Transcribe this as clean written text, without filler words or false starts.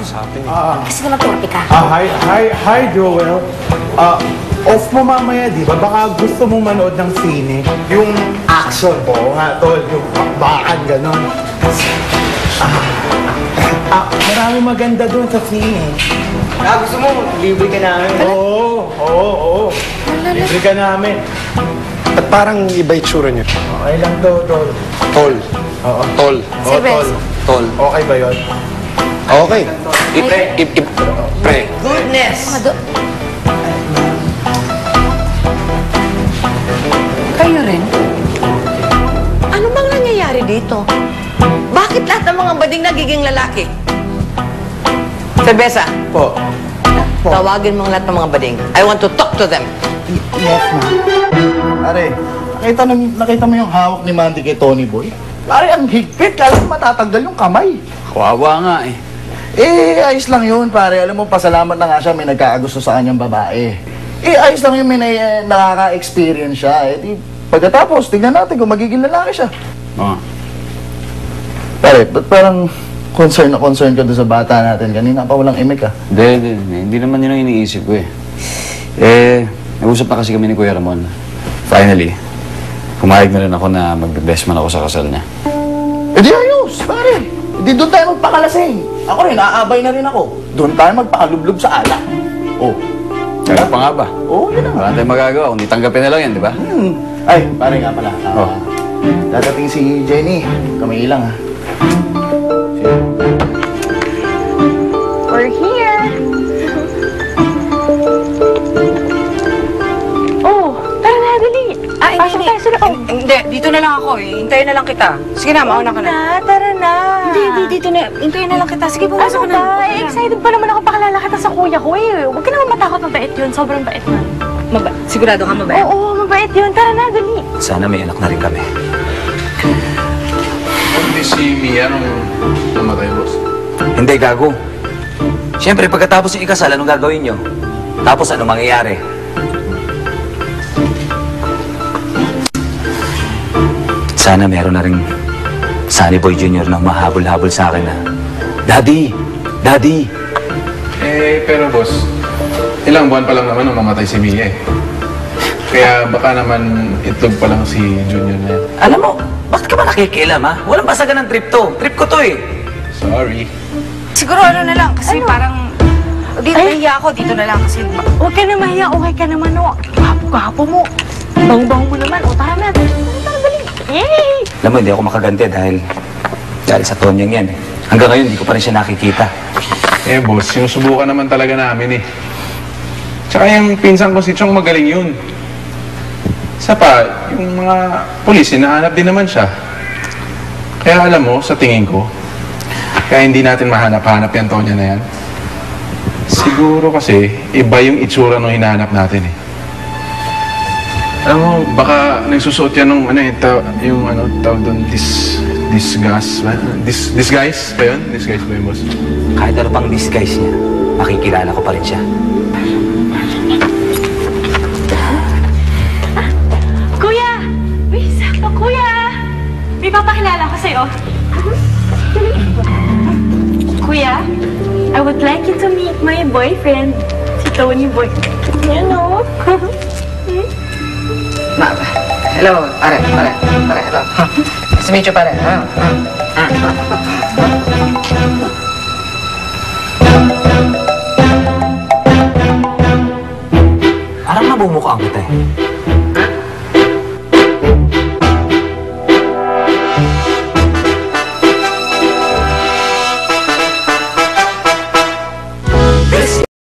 kausapin. Kasi naman torpe ka. Hi, Joel. Off mo mamaya, di ba? Baka gusto mong manood ng sine. Yung action po, nga, tol. Yung bakbakan, gano'n. Marami maganda doon sa sine. Gusto mo, libre ka namin. Oo. Libre ka namin. At parang iba itsura niyo. Okay lang to, tol. Tol. Oo. Tol. Si Bes. Tol. Okay ba yun? Okay. Pre. Goodness! Kayo rin? Ano bang nangyayari dito? Bakit lahat ng mga bading nagiging lalaki? Cerveza, Po. tawagin mo ang lahat ng mga bading. I want to talk to them. Yes, ma'am. Pare, nakita mo yung hawak ni Mandy kay Tony Boy? Pare, ang higpit. Kala mo matatanggal yung kamay. Kawawa nga eh. Ayos lang yun, pare. Alam mo, pasalamat na nga siya may nagkakagusto sa kanyang babae. Ayos lang yun, may nakaka-experience siya. Pagkatapos, tignan natin kung magiging lalaki siya. Oo. Pare, ba't parang concern ka doon sa bata natin? Kanina pa walang imik ah. Hindi naman yun ang iniisip ko eh. Nag-usap na kasi kami ni Kuya Ramon. Finally, pumayag na rin ako na magbe-best man ako sa kasal niya. Di ayos, pare. Di doon tayo magpakalasing. Ako rin, aabay na rin ako. Doon tayo magpakalublob sa alak. Oh. Kaya pa nga ba? Oo, yun na nga. Wala tayong magagawa, kundi tanggapin na lang yan, di ba? Ay, pare nga pala. Oh. Dadating si Jenny. Kamay ilang ha. We're here. Oh, tara na, dali. Pasok tayo sa loob. Hindi, dito na lang ako eh. Hintayin na lang kita. Sige na, mauna ka na. Tara na. Hindi, dito na. Hintayin na lang kita. Sige, pumasok Ano ka na. ba? Excited pa naman ako pakalala kita sa kuya ko eh. Huwag ka naman matakot, mabait yun. Sobrang bait nun. Sigurado ka mabait? Oo, mabait yun. Tara na, dali. Sana may anak na rin kami. Hindi si Mia nung namatay, boss. Hindi, gago. Siyempre, pagkatapos yung ikasal, anong gagawin nyo? Tapos, ano mangyayari? Sana meron na rin Sunny Boy Jr. na mahabol-habol sa akin na, Daddy! Daddy! Pero boss, ilang buwan pa lang naman nung mamatay si Mia eh. Kaya baka naman itlog pa lang si Junior na yan. Alam mo, bakit ka ba nakikialam, ha? Walang basagan ng trip to. Trip ko to eh. Sorry. Siguro ano na lang, kasi parang... Dito nahiya ako, dito na lang kasi... Huwag ka na mahiya. Okay ka naman, oh. Gwapo mo. Bang-bang mo naman. O, tara na. Tara, dali. Yay! Alam mo, hindi ako makaganti dahil sa Tonyang yan eh. Hanggang ngayon, hindi ko pa rin siya nakikita. Boss, sinusubukan naman talaga namin eh. Tsaka yung pinsan ko si Chong magaling yun. Isa pa, yung mga pulis, hinahanap din naman siya. Kaya alam mo, sa tingin ko, kaya hindi natin mahanap-hanap yan Tonya na yan. Siguro kasi, iba yung itsura nung hinahanap natin eh. Alam mo, baka nagsusuot yan nung tawag doon, disguise ba yun? Disguise ba yun, boss? Kahit ano pang disguise niya, makikilala ko pa rin siya. Kuya! Uy, sakto, kuya! May papakilala ko sa'yo. Kuya, I would like you to meet my boyfriend, si Tony Boy. You know? Hello, pare, hello. Nice to meet you, pare. Parang nabumukhaan kita eh.